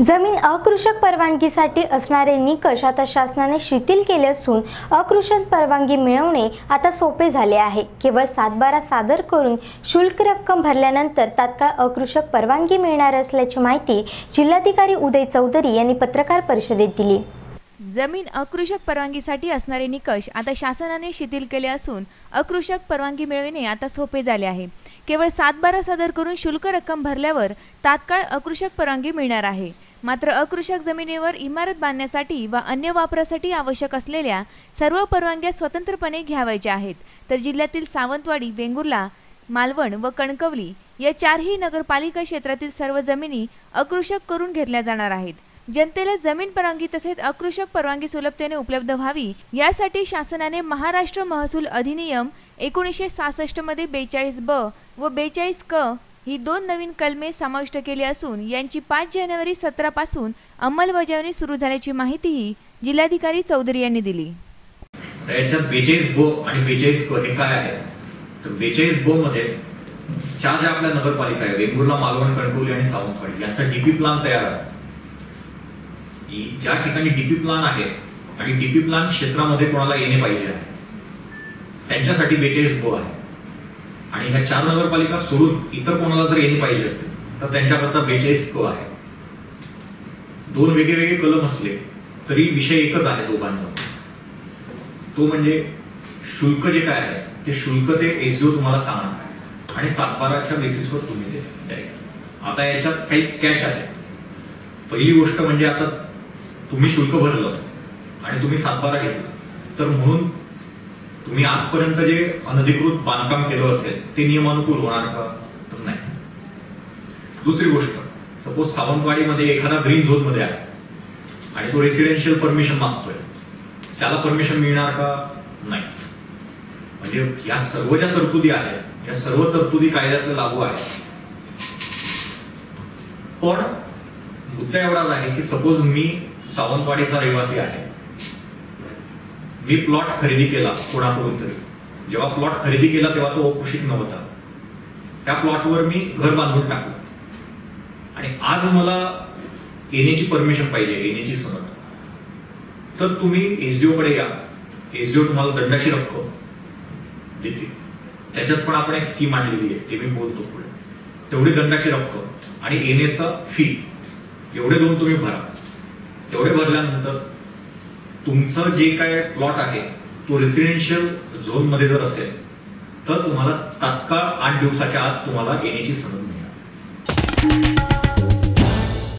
जमीन अकृषक परवानगीसाठी असणारे निकष आता शासनाने शिथिल केले असून अकृषक परवानगी मिळवणे आता सोपे झाले आहे। केवळ 7/12 सादर करून शुल्क रक्कम भरल्यानंतर तात्काळ अकृषक परवानगी मिळणार असल्याची माहिती जिल्हाधिकारी उदय चौधरी यांनी पत्रकार परिषदेत दिली। जमीन अकृषक परवानगीसाठी असणारे निकष आता शासनाने शिथिल केले असून अकृषक परवानगी मिळविणे आता सोपे झाले आहे। केवळ 7/12 सादर करून शुल्क रक्कम भरल्यावर तात्काळ अकृषक परवानगी मिळणार आहे। मात्र अकृषक जमिनीवर इमारत बांधण्यासाठी व अन्य वापरासाठी आवश्यक असलेल्या सर्व परवानग्या स्वतंत्रपणे घ्यावयाच्या आहेत। तर जिल्ह्यातील सावंतवाडी, वेंगुर्ला, मालवण व कणकवली या चारही नगरपालिका क्षेत्रातील सर्व जमिनी अकृषक करून घेतल्या जाणार आहेत। जनतेला जमीन परवानगी तसेच अकृषक परवानगी सुलभतेने उपलब्ध व्हावी यासाठी शासनाने महाराष्ट्र महसूल अधिनियम 1966 मध्ये 42 ब व 42 क ही 2 नवीन कलमे समाविष्ट केली असून यांची 5 जानेवारी 17 पासून अंमलबजावणी सुरू झाल्याची माहितीही जिल्हाधिकारी चौधरी यांनी दिली। त्याच्यात 42 ब आणि 42 क हे काय आहे तर 42 ब मध्ये चार ज्या आपल्या नगरपालिका आहे वेंगुर्ला, मालवण, कणकवली आणि सावंतवाडी यांचा डीपी प्लॅन तयार आहे। ज्या ठिकाणी डीपी प्लॅन आहे आणि डीपी प्लॅन क्षेत्रामध्ये कोणाला येणे पाहिजे आहे त्यांच्यासाठी 42 ब आहे आणि ह्या चार नगरपालिका सोडून इतर कोणाला जर येणे पाहिजे असेल तर त्यांच्याकरता 42 क आहे। दोन वेगवेगळे कलम असले तरी विषय एकच आहे दोघांचा, तो म्हणजे शुल्क जे काय आहे ते शुल्क ते एसडीओ तुम्हाला सांगणार आणि 7/12च्या बेसिसवर तुम्ही ते द्यायचं। आता याच्यात काही कॅच आहे। पहिली गोष्ट म्हणजे आता तुम्ही शुल्क भरलं आणि तुम्ही 7/12 घेतलं तर म्हणून तुम्ही आजपर्यंत जे अनधिकृत बांधकाम केलं असेल ते नियमानुकूल होणार का तर नाही। दुसरी गोष्ट, सपोज सावंतवाडीमध्ये एखादा ग्रीन झोन मध्ये आहे आणि तो रेसिडेन्शियल परमिशन मागतोय, त्याला परमिशन मिळणार का नाही। म्हणजे या सर्व ज्या तरतुदी आहेत या सर्व तरतुदी कायद्यात लागू आहेत। पण मुद्दा एवढाच आहे की सपोज मी सावंतवाडीचा रहिवासी आहे, मी प्लॉट खरेदी केला कोणाकडून तरी, जेव्हा प्लॉट खरेदी केला तेव्हा तो अकृषिक नव्हता, त्या प्लॉटवर मी घर बांधून टाकलं आणि आज मला येण्याची परमिशन पाहिजे, येण्याची सनद, तर तुम्ही एसडीओ कडे या, एसडीओ तुम्हाला दंडाची रक्कम देते। त्याच्यात पण आपण एक स्कीम आणलेली आहे, ते मी बोलतो पुढे। तेवढी दंडाची रक्कम आणि येण्याचा फी एवढे दोन तुम्ही भरा। तेवढे भरल्यानंतर तुमचं जे काय प्लॉट आहे तो रेसिडेन्शियल झोन मध्ये जर असेल तर तुम्हाला तात्काळ 8 दिवसाच्या आत तुम्हाला येण्याची सनद मिळणार।